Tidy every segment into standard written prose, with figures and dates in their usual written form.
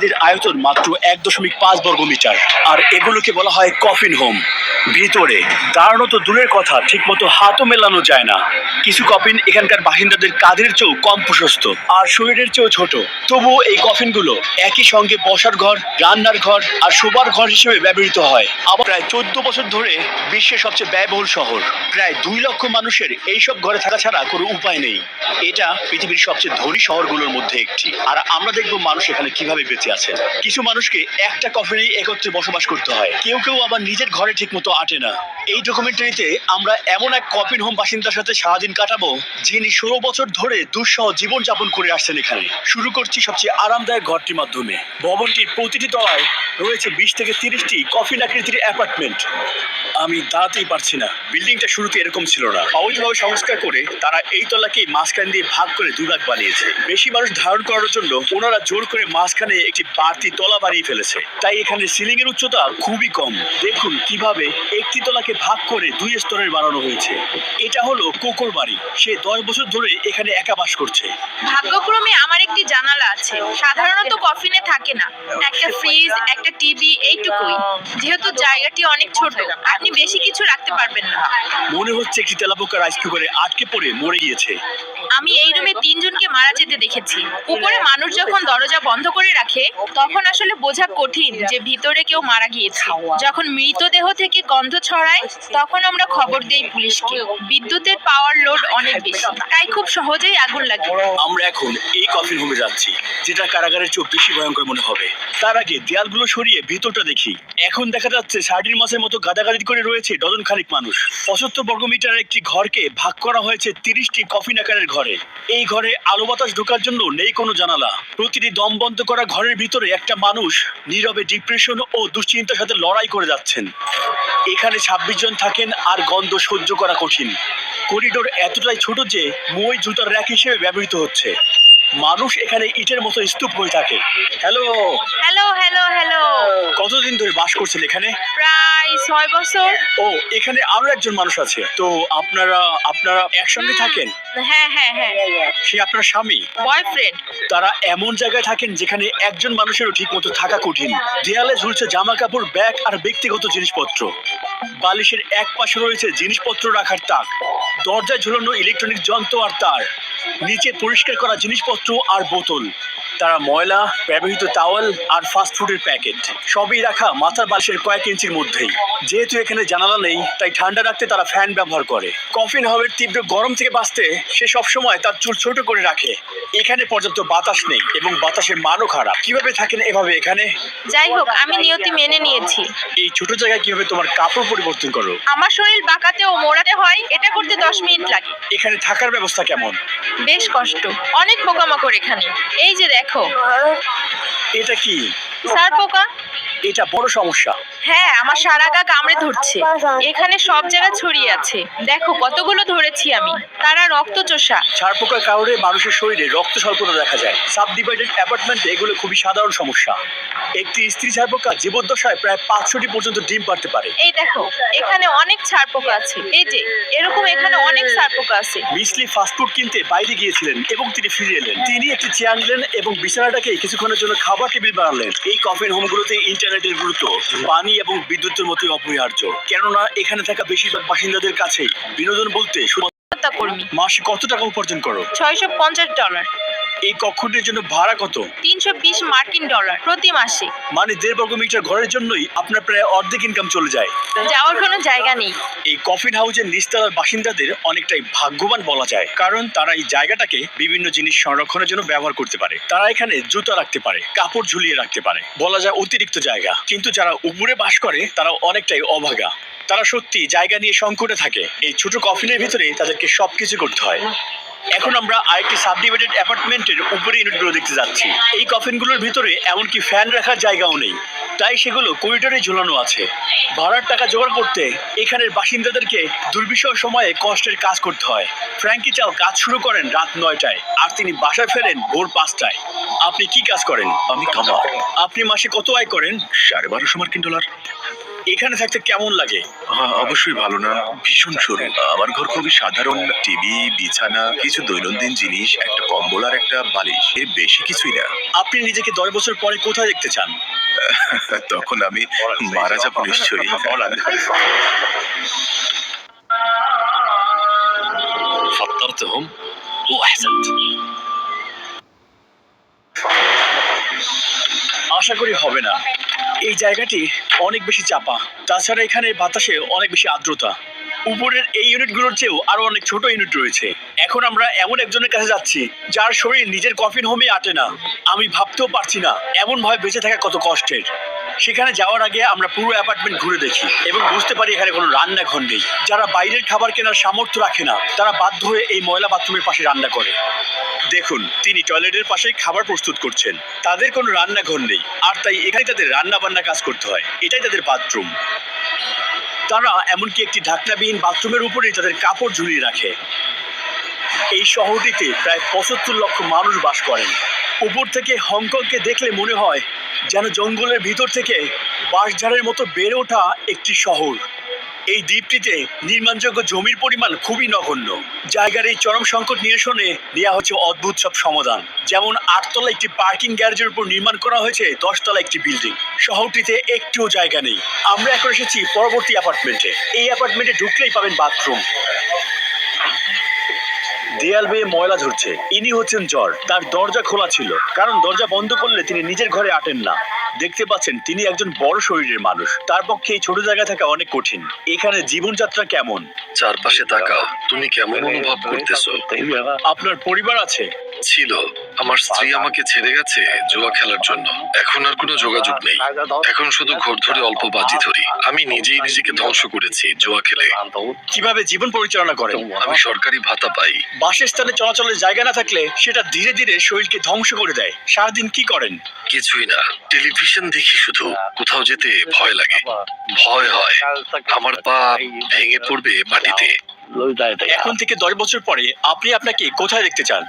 এদের আয়তন মাত্র 1.5 বর্গমিটার, আর এগুলোকে বলা হয় কফিন হোম। ভিতরে দাঁড়ানো তো দূরের কথা, ঠিক মতো হাতও মেলানো যায় না। কিছু কফিন এখানকার বাসিন্দাদের কাঁধের চেয়েও কম প্রশস্ত আর শরীরের চেয়েও ছোট। তবুও এই কফিনগুলো একই সঙ্গে বসার ঘর, রান্নার ঘর আর শোবার ঘর হিসেবে ব্যবহৃত হয়। আবার প্রায় 14 বছর ধরে বিশ্বের সবচেয়ে ব্যয়বহুল শহর, প্রায় 2 লক্ষ মানুষের এইসব ঘরে থাকা ছাড়া কোনো উপায় নেই। এটা পৃথিবীর সবচেয়ে ধনী শহরগুলোর মধ্যে একটি। আর আমরা দেখবো মানুষ এখানে কিভাবে বেঁচে আছেন। কিছু মানুষকে একটা কফিনেই একত্রে বসবাস করতে হয়, কেউ কেউ আবার নিজের ঘরে ঠিক মতো আটে না। এই ডকুমেন্টারিতে আমরা এমন এক কফিন হোম বাসিন্দার সাথে সারাদিন কাটাবো, যিনি 16 বছর ধরে দুঃসহ জীবনযাপন করে আসছেন এখানে। শুরু করছি সবচেয়ে আরামদায়ক ঘরটির মাধ্যমে। ভবনটির প্রতিটি তলায় রয়েছে 20 থেকে 30টি কফিন আকৃতির অ্যাপার্টমেন্ট। আমি দাঁড়াতেই পারছি না। বিল্ডিংটা শুরুতে এরকম ছিল না। অবৈধভাবে সংস্কার করে তারা এই তলাকে মাঝখান দিয়ে ভাগ করে দুভাগ বানিয়েছে। বেশি মানুষ ধারণ করার জন্য ওনারা জোর করে মাঝখানে একটি বাড়তি তলা বানিয়ে ফেলেছে। তাই এখানে সিলিং এর উচ্চতা খুবই কম। দেখুন কিভাবে একটি তলাকে ভাগ করে 2 স্তরের বানানো হয়েছে। এটা হলো কোকোর বাড়ি। সে 10 বছর ধরে এখানে একা বাস করছে। ভাগ্যক্রমে আমার একটি জানালা আছে। সাধারণত কফিনে থাকে না। একটা ফ্রিজ, একটা টিভি, এইটুকুই। যেহেতু জায়গাটি অনেক ছোট, আপনি বেশি কিছু রাখতে পারবেন না। মনে হচ্ছে একটি তেলাপোকা রাইস কুকারে আটকে পড়ে মরে গিয়েছে। আমি এই রুমে 3 জনকে মারা যেতে দেখেছি। উপরে মানুষ যখন দরজা বন্ধ করে রাখে, তখন আসলে বোঝা কঠিন যে ভিতরে কেউ মারা গিয়েছে। যখন মৃতদেহ থেকে গন্ধ ছড়ায়, তখন আমরা খবর দেই পুলিশকে। বিদ্যুতের পাওয়ার লোড অনেক বেশি, তাই খুব সহজেই আগুন লাগে। আমরা এখন এই কফিন হোমে যাচ্ছি, যেটা কারাগারের চেয়ে বেশি ভয়ঙ্কর মনে হবে। তার আগে দেয়ালগুলো সরিয়ে ভিতরটা দেখি। এখন দেখা যাচ্ছে সার্ডিন মাছের মতো গাদাগাদি করে রয়েছে ডজন খানিক মানুষ। 75 বর্গমিটারের একটি ঘরকে ভাগ করা হয়েছে 30টি কফিন আকারের ঘরে। এই ঘরে আলো বাতাস ঢোকার জন্য নেই কোনো জানালা। প্রতিটি দম বন্ধ করা ঘরের ভিতরে একটা মানুষ নীরবে ডিপ্রেশন ও দুশ্চিন্তার সাথে লড়াই করে যাচ্ছেন। এখানে 26 জন থাকেন, আর গন্ধ সহ্য করা কঠিন। করিডোর এতটাই ছোট যে মই জুতার র্যাক হিসেবে ব্যবহৃত হচ্ছে। মানুষ এখানে ইটের মতো স্তূপ হয়ে থাকে। Hello, hello hello hello. কতদিন ধরে বাস করছেন এখানে? প্রায় 6 বছর। ও, এখানে আরো একজন মানুষ আছে। তো আপনারা আপনারা একসঙ্গে থাকেন? হ্যাঁ হ্যাঁ হ্যাঁ। সে আপনার স্বামী? বয়ফ্রেন্ড। তারা এমন জায়গায় থাকেন যেখানে একজন মানুষেরও ঠিক মতো থাকা কঠিন। দেয়ালে ঝুলছে জামা কাপড়, ব্যাগ আর ব্যক্তিগত জিনিসপত্র। বালিশের এক পাশে রয়েছে জিনিসপত্র রাখার তাক। দরজায় ঝুলানো ইলেকট্রনিক যন্ত্র আর তার নিচে পরিষ্কার করা জিনিসপত্র আর বোতল। তারা ময়লা, ব্যবহৃত টাওয়েল আর ফাস্টফুডের প্যাকেট সবই রাখা মাথার বালিশের কয়েক ইঞ্চির মধ্যেই। যেহেতু এখানে জানালা নেই, তাই ঠান্ডা রাখতে তারা ফ্যান ব্যবহার করে। কফিন হাউসের তীব্র গরম থেকে বাঁচতে সে সবসময় তার চুল ছোট করে রাখে। এখানে পর্যাপ্ত বাতাস নেই এবং বাতাসের মানও খারাপ। কিভাবে থাকেন এভাবে এখানে? যাই হোক, আমি নিয়তি মেনে নিয়েছি। এই ছোট জায়গায় কিভাবে তোমার কাপড় পরিবর্তন করো? আমার শরীর বাঁকাতে ও মোড়াতে হয়, এটা করতে 10 মিনিট লাগে। এখানে থাকার ব্যবস্থা কেমন? বেশ কষ্ট, অনেক পোকামাকড় এখানে। এই যে দেখো। এটা কি? স্যার পোকা। এটা বড় সমস্যা। হ্যাঁ, আমার সারা গা কামড়ে ধরছে। এখানে সব জায়গায় ছড়িয়ে আছে। দেখো কতগুলো ধরেছি আমি। তারা রক্তচোষা। ছারপোকার কারণে মানুষের শরীরে রক্ত স্বল্পতা দেখা যায়। সাবডিভাইডেড অ্যাপার্টমেন্টে এগুলো খুবই সাধারণ সমস্যা। একটি স্ত্রী ছারপোকা জীবদ্দশায় প্রায় 500টি পর্যন্ত ডিম পারতে পারে। এই দেখো, এখানে অনেক ছারপোকা আছে। এই যে এরকম এখানে অনেক ছারপোকা আছে। মিসলি ফাস্টফুড কিনতে বাইরে গিয়েছিলেন এবং তিনি ফিরে এলেন। তিনি একটি চেয়ার নিলেন এবং বিছানাটাকে কিছুক্ষণের জন্য খাবার টেবিল বানালেন। এই কফিন হোমগুলোতে ইন্টারনেটের গুরুত্ব পানি এবং বিদ্যুতের মতোই অপরিহার্য, কেননা এখানে থাকা বেশিরভাগ বাসিন্দাদের কাছেই বিনোদন বলতে কর্মী। মাসে কত টাকা উপার্জন করো? $650। এই কক্ষটির জন্য ভাড়া কত? $320 মার্কিন প্রতি মাসে। মানে 1.5 বর্গমিটার ঘরের জন্যই আপনার প্রায় অর্ধেক ইনকাম চলে যায়। যাওয়ার কোনো জায়গা নেই। এই কফিন হাউসের নিচতলার বাসিন্দাদের অনেকটাই ভাগ্যবান বলা যায়, কারণ তারা এই জায়গাটাকে বিভিন্ন জিনিস সংরক্ষণের জন্য ব্যবহার করতে পারে। তারা এখানে জুতা রাখতে পারে, কাপড় ঝুলিয়ে রাখতে পারে, বলা যায় অতিরিক্ত জায়গা। কিন্তু যারা উপরে বাস করে তারা অনেকটাই অভাগা। তারা সত্যি জায়গা নিয়ে সংকটে থাকে। এই ছোট কফিনের ভিতরে তাদেরকে সবকিছু করতে হয়। এখন আমরা আরেকটি সাবডিভাইডেড অ্যাপার্টমেন্টের উপরে ইউনিটগুলো দেখতে যাচ্ছি। এই কফিনগুলোর ভিতরে এমনকি ফ্যান রাখার জায়গাও নেই, তাই সেগুলো করিডোরে ঝুলানো আছে। ভাড়ার টাকা জোগাড় করতে এখানের বাসিন্দাদেরকে দুর্বিষহ সময়ে কষ্টের কাজ করতে হয়। ফ্র্যাঙ্কি চাও কাজ শুরু করেন রাত 9টায়, আর তিনি বাসায় ফেরেন ভোর 5টায়। আপনি কি কাজ করেন? আমি কামার। আপনি মাসে কত আয় করেন? $1250 মার্কিন। এখানে থাকতে কেমন লাগে? অবশ্যই ভালো না, ভীষণ সরু। আমার ঘর খুবই সাধারণ, টিভি, বিছানা, কিছু দৈনন্দিন জিনিস, একটা কম্বল আর একটা বালিশ, এর বেশি কিছুই না। আপনি নিজেকে 10 বছর পরে কোথায় দেখতে চান? তখন আমি মারা যাবো নিশ্চয়ই। فطرتهم واحسنت. আশা করি হবে না। এই জায়গাটি অনেক বেশি চাপা, তাছাড়া এখানে বাতাসে অনেক বেশি আর্দ্রতা। উপরের এই ইউনিটগুলোর চেয়েও আরো অনেক ছোট ইউনিট রয়েছে। এখন আমরা এমন একজনের কাছে যাচ্ছি যার শরীর নিজের কফিন হোমে আটে না। আমি ভাবতেও পারছি না এমন ভাবে বেঁচে থাকা কত কষ্টের। সেখানে যাওয়ার আগে আমরা পুরো অ্যাপার্টমেন্ট ঘুরে দেখি এবং বুঝতে পারি এখানে কোনো রান্নাঘর নেই। যারা বাইরের খাবার কেনার সামর্থ্য রাখে না তারা বাধ্য হয়ে এই ময়লা বাথরুমের পাশে রান্না করে। দেখুন, তিনি টয়লেটের পাশেই খাবার প্রস্তুত করছেন। তাদের কোনো রান্নাঘর নেই, আর তাই এখানে তাদের রান্না বান্না কাজ করতে হয়। এটাই তাদের বাথরুম। তারা এমনকি একটি ঢাকনাবিহীন বাথরুমের উপরেই তাদের কাপড় ঝুলিয়ে রাখে। এই শহরটিতে প্রায় 75 লক্ষ মানুষ বাস করেন। উপর থেকে হংকংকে দেখলে মনে হয় যেন জঙ্গলের ভিতর থেকে বাঁশঝাড়ের মতো বেড়ে ওঠা একটি শহর। এই দ্বীপটিতে নির্মাণযোগ্য জমির পরিমাণ খুবই নগণ্য। জায়গার এই চরম সংকট নিরসনে নেওয়া হচ্ছে অদ্ভুত সব সমাধান, যেমন 8 তলা একটি পার্কিং গ্যারেজের উপর নির্মাণ করা হয়েছে 10 তলা একটি বিল্ডিং। শহরটিতে একটুও জায়গা নেই। আমরা এখন এসেছি পরবর্তী অ্যাপার্টমেন্টে। এই অ্যাপার্টমেন্টে ঢুকলেই পাবেন বাথরুম। দেয়াল বেয়ে ময়লা ঝরছে। ইনি হচ্ছেন জ্বর। তার দরজা খোলা ছিল, কারণ দরজা বন্ধ করলে তিনি নিজের ঘরে আটেন না। দেখতে পাচ্ছেন তিনি একজন বড় শরীরের মানুষ। তার পক্ষে এই ছোট জায়গায় থাকা অনেক কঠিন। এখানে জীবনযাত্রা কেমন? চারপাশে তাকাও, তুমি কেমন অনুভব করতেছো? আপনার পরিবার আছে? ছিল। আমার স্ত্রী আমাকে ছেড়ে গেছে জুয়া খেলার জন্য। এখন আর কোনো যোগাযোগ নেই। এখন শুধু ঘর ধরে অল্প বাজি ধরি। আমি নিজেই নিজেকে ধ্বংস করেছি জুয়া খেলে। কিভাবে জীবন পরিচালনা করেন? আমি সরকারি ভাতা পাই। বাসস্থানে চলাচলের জায়গা না থাকলে সেটা ধীরে ধীরে শরীরকে ধ্বংস করে দেয়। সারাদিন কি করেন? কিছুই না, টেলিভিশন দেখি শুধু। কোথাও যেতে ভয় লাগে, ভয় হয় আমার পা ভেঙে পড়বে মাটিতে। এখন থেকে 10 বছর পরে আপনি আপনাকে কোথায় দেখতে চান?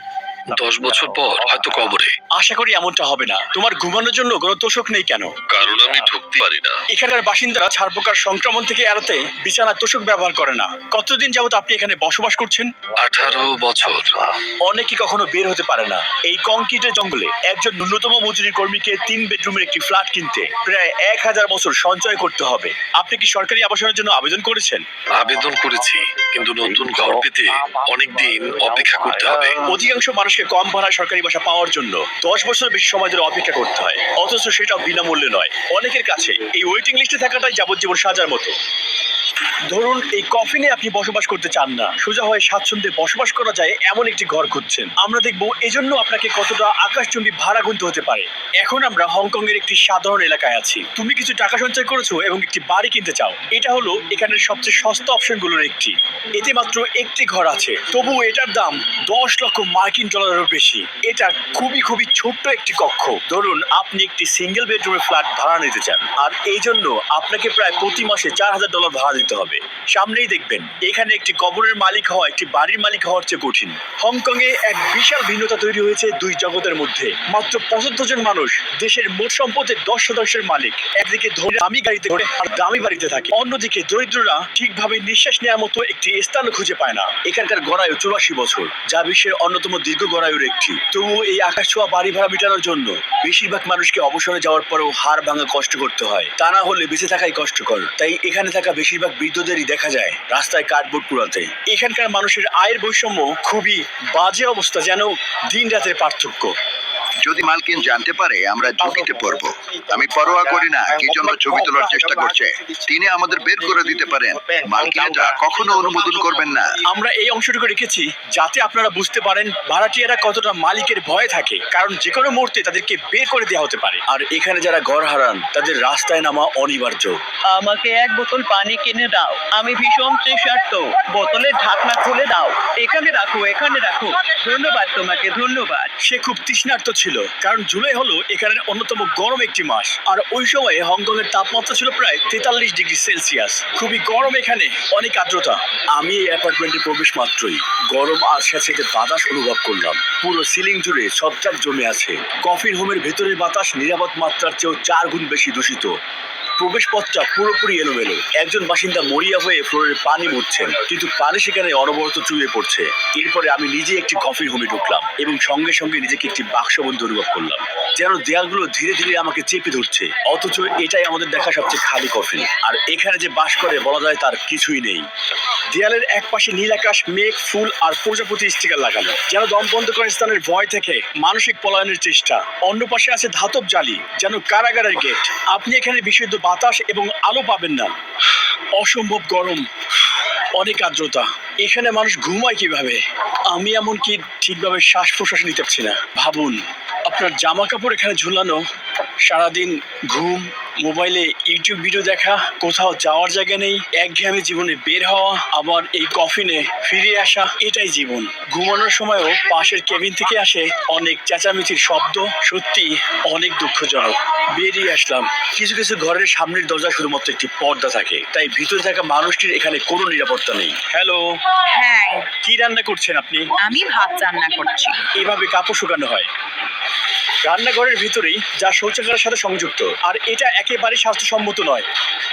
10 বছর পর হয়তো কবরে। আশা করি এমনটা হবে না। তোমার ঘুমানোর জন্য কোনো তোষক নেই কেন? কারণ আমি ঢুকতে পারি না। এখানকার বাসিন্দারা ছারপোকার সংক্রমণ থেকে এড়াতে বিছানার তোষক ব্যবহার করে না। কতদিন যাবত আপনি এখানে বসবাস করছেন? 18 বছর। অনেকে কখনো বের হতে পারে না। এই কংক্রিটের জঙ্গলে একজন ন্যূনতম মজুরি কর্মীকে 3 বেডরুমের একটি ফ্ল্যাট কিনতে প্রায় 1000 বছর সঞ্চয় করতে হবে। আপনি কি সরকারি আবাসনের জন্য আবেদন করেছেন? আবেদন করেছি, কিন্তু নতুন ঘর পেতে অনেক দিন অপেক্ষা করতে হবে। অধিকাংশ মানুষকে কম ভাড়ায় সরকারি বাসা পাওয়ার জন্য 10 বছর বেশি সময় ধরে অপেক্ষা করতে হয়, অথচ সেটাও বিনামূল্যে নয়। অনেকের কাছে এই ওয়েটিং লিস্টে থাকাটাই যাবজ্জীবন সাজার মতো। ধরুন, এই কফিনে আপনি বসবাস করতে চান না, সোজা হয়ে স্বাচ্ছন্দ্যে বসবাস করা যায় এমন একটি ঘর খুঁজছেন। আমরা দেখবো এজন্য আপনাকে কতটা আকাশচুম্বী ভাড়া গুনতে হতে পারে। এখন আমরা হংকং এর একটি সাধারণ এলাকায় আছি। তুমি কিছু টাকা সঞ্চয় করেছো এবং একটি বাড়ি কিনতে চাও। এটা হলো এখানের সবচেয়ে সস্তা অপশনগুলোর একটি। এতে মাত্র একটি ঘর আছে, তবু এটার দাম 10 লক্ষ মার্কিন ডলারেরও বেশি। এটা খুবই খুবই ছোট্ট একটি কক্ষ। ধরুন আপনি একটি সিঙ্গেল বেডরুমের ফ্ল্যাট ভাড়া নিতে চান, আর এই জন্য আপনাকে প্রায় প্রতি মাসে $4000 ভাড়া দিতে হবে। সামনেই দেখবেন এখানে একটি কবরের মালিক হওয়া একটি বাড়ির মালিক হওয়ার চেয়ে কঠিন। হংকং এ এক বিশাল ভিন্নতা তৈরি হয়েছে দুই জগতের মধ্যে। মাত্র 75 জন মানুষ দেশের মোট সম্পদের 10% মালিক। একদিকে ধনী দামি গাড়িতে করে আর দামি বাড়িতে থাকে, অন্যদিকে দরিদ্ররা ঠিকভাবে নিঃশ্বাস নেওয়ার মতো একটি স্থান খুঁজে পায় না। এখানকার গড়ায়ু 84 বছর, যা বিশ্বের অন্যতম দীর্ঘ গড়ায়ুর একটি। তবুও এই আকাশ ছোঁয়া বাড়ি ভাড়া মেটানোর জন্য বেশিরভাগ মানুষকে অবসরে যাওয়ার পরেও হাড় ভাঙা কষ্ট করতে হয়। তা না হলে বেঁচে থাকাই কষ্টকর। তাই এখানে থাকা বেশিরভাগ বৃদ্ধদেরই দেখা যায় রাস্তায় কার্ডবোর্ড কুড়াতে। এখানকার মানুষের আয়ের বৈষম্য খুবই বাজে অবস্থা, যেন দিন রাতের পার্থক্য। যদি মালকিন জানতে পারে আমরা ঝুঁকিতে পড়ব, আমি পরোয়া করি না কি জন্য ছবি তোলার চেষ্টা করছে। তিনি আমাদের বের করে দিতে পারেন। মালকিন এটা কখনো অনুমোদন করবেন না। আমরা এই অংশটুকু রেখেছি যাতে আপনারা বুঝতে পারেন ভাড়াটিয়ারা কতটা মালিকের ভয়ে থাকে, কারণ যে কোনো মুহূর্তে তাদেরকে বের করে দেওয়া হতে পারে। আর এখানে যারা ঘর হারান তাদের রাস্তায় নামা অনিবার্য। আমাকে 1 বোতল পানি কিনে দাও, আমি ভীষণ তৃষার্ত। বোতলের ঢাকনা খুলে দাও। এখানে রাখো, এখানে রাখো। ধন্যবাদ তোমাকে, ধন্যবাদ। সে খুব তৃষ্ণার্ত ছিল, কারণ জুলাই হলো এখানের অন্যতম গরম একটি মাস। আর ওই সময়ে হংকং এর তাপমাত্রা ছিল প্রায় 43 ডিগ্রি সেলসিয়াস। খুবই গরম এখানে, অনেক আর্দ্রতা। আমি এই অ্যাপার্টমেন্টে প্রবেশ মাত্রই গরম আর স্যাঁতসেঁতে বাতাস অনুভব করলাম। পুরো সিলিং জুড়ে ছত্রাক জমে আছে। কফিন হোমের ভেতরের বাতাস নিরাপদ মাত্রার চেয়েও 4 গুণ বেশি দূষিত। প্রবেশপথটা পুরোপুরি এলোমেলো। একজন বাসিন্দা মরিয়া হয়ে ফ্লোরের পানি মুছছেন, কিন্তু পানি সেখানে অনবরত চুইয়ে পড়ছে। এরপরে আমি নিজে একটি কফিন হোমে ঢুকলাম এবং সঙ্গে সঙ্গে নিজেকে একটি বাক্সবন্ধ অনুভব করলাম, যেন দেয়ালগুলো ধীরে ধীরে আমাকে চেপে ধরছে। অথচ এটাই আমাদের দেখা সবচেয়ে খালি কফিন, আর এখানে যে বাস করে বলা যায় তার কিছুই নেই। দেয়ালের এক পাশে নীল আকাশ, মেঘ, ফুল আর প্রজাপতি স্টিকার লাগানো, যেন দম বন্ধ করা স্থানের ভয় থেকে মানসিক পলায়নের চেষ্টা। অন্য পাশে আছে ধাতব জালি, যেন কারাগারের গেট। আপনি এখানে বিশুদ্ধ বাতাস এবং আলো পাবেন না। অসম্ভব গরম, অনেক আর্দ্রতা। এখানে মানুষ ঘুমায় কিভাবে? আমি এমনকি ঠিকভাবে শ্বাস প্রশ্বাস নিতে পারছি না। ভাবুন, আপনার জামা কাপড় এখানে ঝুলানো, সারাদিন ঘুম, মোবাইলে ইউটিউব ভিডিও দেখা, কোথাও যাওয়ার জায়গা নেই, একঘেয়েমি জীবনে বের হওয়া, আবার এই কফিনে ফিরে আসা, এটাই জীবন। ঘুমানোর সময়ও পাশের কেবিন থেকে আসে অনেক চেঁচামেচির শব্দ। সত্যি অনেক দুঃখজনক। বেরিয়ে আসলাম। কিছু কিছু ঘরের সামনের দরজা শুধুমাত্র একটি পর্দা থাকে, তাই ভিতরে থাকা মানুষটির এখানে কোনো নিরাপত্তা নেই। হ্যালো, হ্যাঁ, কি রান্না করছেন আপনি? আমি ভাত রান্না করছি। এভাবে কাপড় শুকানো হয় রান্নাঘরের ভিতরেই, যা শৌচাগারের সাথে সংযুক্ত। আর এটা একেবারে স্বাস্থ্যসম্মত নয়।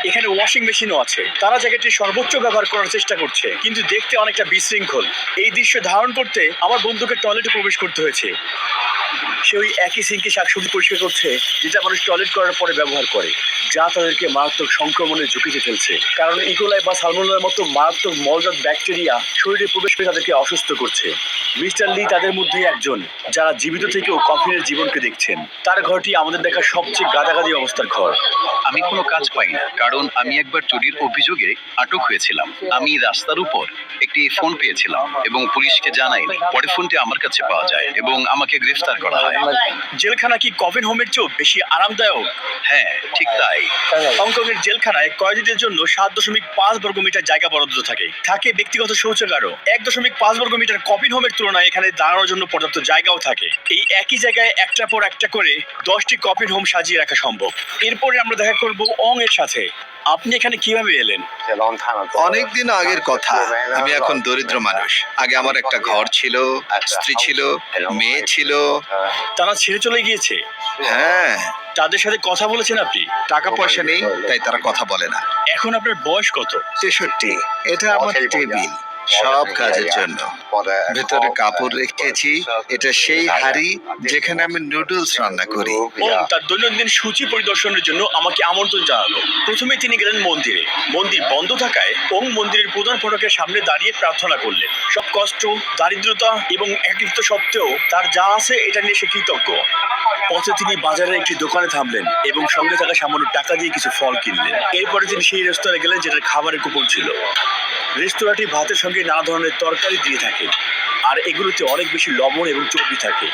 এখানে ওয়াশিং মেশিনও আছে। তারা জায়গাটির সর্বোচ্চ ব্যবহার করার চেষ্টা করছে, কিন্তু দেখতে অনেকটা বিশৃঙ্খল। এই দৃশ্য ধারণ করতে আমার বন্ধুকে টয়লেটে প্রবেশ করতে হয়েছে। সে ওই একই সিঙ্কে শাকসবজি পরিষ্কার করছে, যেটা মানুষ টয়লেট করার পরে ব্যবহার করে, যা তাদেরকে মারাত্মক সংক্রমণের ঝুঁকিতে ফেলছে। কারণ ইকোলাই বা সালমোনেলার মতো মারাত্মক মলজাত ব্যাকটেরিয়া শরীরে প্রবেশ করে তাদেরকে অসুস্থ করছে। মিস্টার লি তাদের মধ্যে একজন, যারা জীবিত থেকেও কফিনের জীবনকে দেখছেন। তার ঘরটি আমাদের দেখা সবচেয়ে গাদাগাদি অবস্থার ঘর। আমি কোনো কাজ পাই না, কারণ আমি একবার চুরির অভিযোগে আটক হয়েছিলাম। আমি রাস্তার উপর একটি ফোন পেয়েছিলাম এবং পুলিশকে জানাইনি। পরে ফোনটি আমার কাছে পাওয়া যায় এবং আমাকে গ্রেফতার করা হয়। জেলখানা কি কফিন হোমের চেয়েও বেশি আরামদায়ক? হ্যাঁ, ঠিক তাই। হংকং এর জেলখানায় কয়েদিদের জন্য 7.5 বর্গমিটার জায়গা বরাদ্দ থাকে ব্যক্তিগত শৌচাগারও। 1.5 বর্গমিটার কফিন হোমের তুলনায় এখানে দাঁড়ানোর জন্য পর্যাপ্ত জায়গাও থাকে। এই একই জায়গায় একটার পর একটা করে 10টি কফিন হোম সাজিয়ে রাখা সম্ভব। এরপরে আমরা দেখা করব অং এর সাথে। আপনি এখানে কিভাবে এলেন? অনেকদিন আগের কথা। আমি এখন দরিদ্র মানুষ। আগে আমার একটা ঘর ছিল, স্ত্রী ছিল, মেয়ে ছিল। তারা ছেড়ে চলে গিয়েছে। হ্যাঁ, তাদের সাথে কথা বলেছেন আপনি? টাকা পয়সা নেই, তাই তারা কথা বলে না। এখন আপনার বয়স কত? 63। এটা আমার টেবিল, সব কাজের জন্য। ভেতরে কাপড় রেখেছি। এটা সেই হাড়ি যেখানে আমি নুডলস রান্না করি। ওং তার দৈনন্দিন সূচি পরিদর্শনের জন্য আমাকে আমন্ত্রণ জানালো। প্রথমে তিনি গেলেন মন্দিরে। মন্দির বন্ধ থাকায় ওং মন্দিরের প্রধান ফটকের সামনে দাঁড়িয়ে প্রার্থনা করলেন। সব কষ্ট, দারিদ্রতা এবং একাকিত্ব সত্ত্বেও তার যা আছে এটা নিয়ে সে কৃতজ্ঞ। পথে তিনি বাজারের একটি দোকানে থামলেন এবং সঙ্গে থাকা সামান্য টাকা দিয়ে কিছু ফল কিনলেন। এরপরে তিনি সেই রেস্তোরাঁয় গেলেন যেটার খাবারের কুপন ছিল। রেস্তোরাঁটি ভাতের সঙ্গে নানা ধরনের তরকারি দিয়ে থাকে, আর এগুলোতে অনেক বেশি লবণ এবং চর্বি থাকে।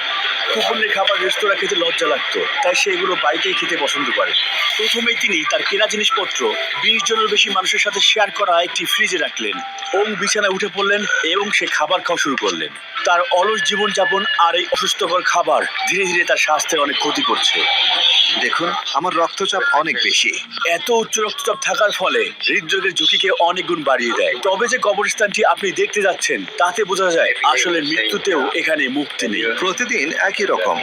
কুপনের খাবার রেস্তোরাঁ খেতে লজ্জা লাগতো, তাই সে এগুলো বাইকেই খেতে পছন্দ করে। প্রথমেই তিনি তার কেনা জিনিসপত্র 20 জনের বেশি মানুষের সাথে শেয়ার করা একটি ফ্রিজে রাখলেন। ওং বিছানায় উঠে পড়লেন এবং সে খাবার খাওয়া শুরু করলেন। তার অলস জীবনযাপন আর এই অসুস্থকর খাবার ধীরে ধীরে তার স্বাস্থ্যের অনেক ক্ষতি করছে। দেখুন, আমার রক্তচাপ অনেক বেশি। এত উচ্চ রক্তচাপ থাকার ফলে হৃদরোগের ঝুঁকিকে অনেক গুণ বাড়িয়ে দেয়। তবে যে কবরস্থানটি আপনি দেখতে যাচ্ছেন, তাতে বোঝা যায় আসলে মৃত্যুতেও এখানে মুক্তি নেই। প্রতিদিন একই রকম।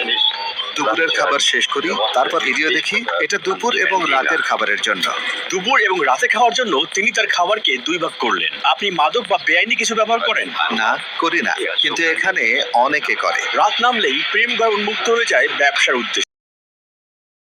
দুপুরের খাবার শেষ করি, তারপর ভিডিও দেখি। এটা দুপুর এবং রাতের খাবারের জন্য। দুপুর এবং রাতে খাওয়ার জন্য তিনি তার খাবারকে 2 ভাগ করলেন। আপনি মাদক বা বেআইনি কিছু ব্যবহার করেন? না, করি না, কিন্তু এখানে অনেকে করে। রাত নামলেই প্রেম ঘর উন্মুক্ত হয়ে যায় ব্যবসার উদ্দেশ্যে।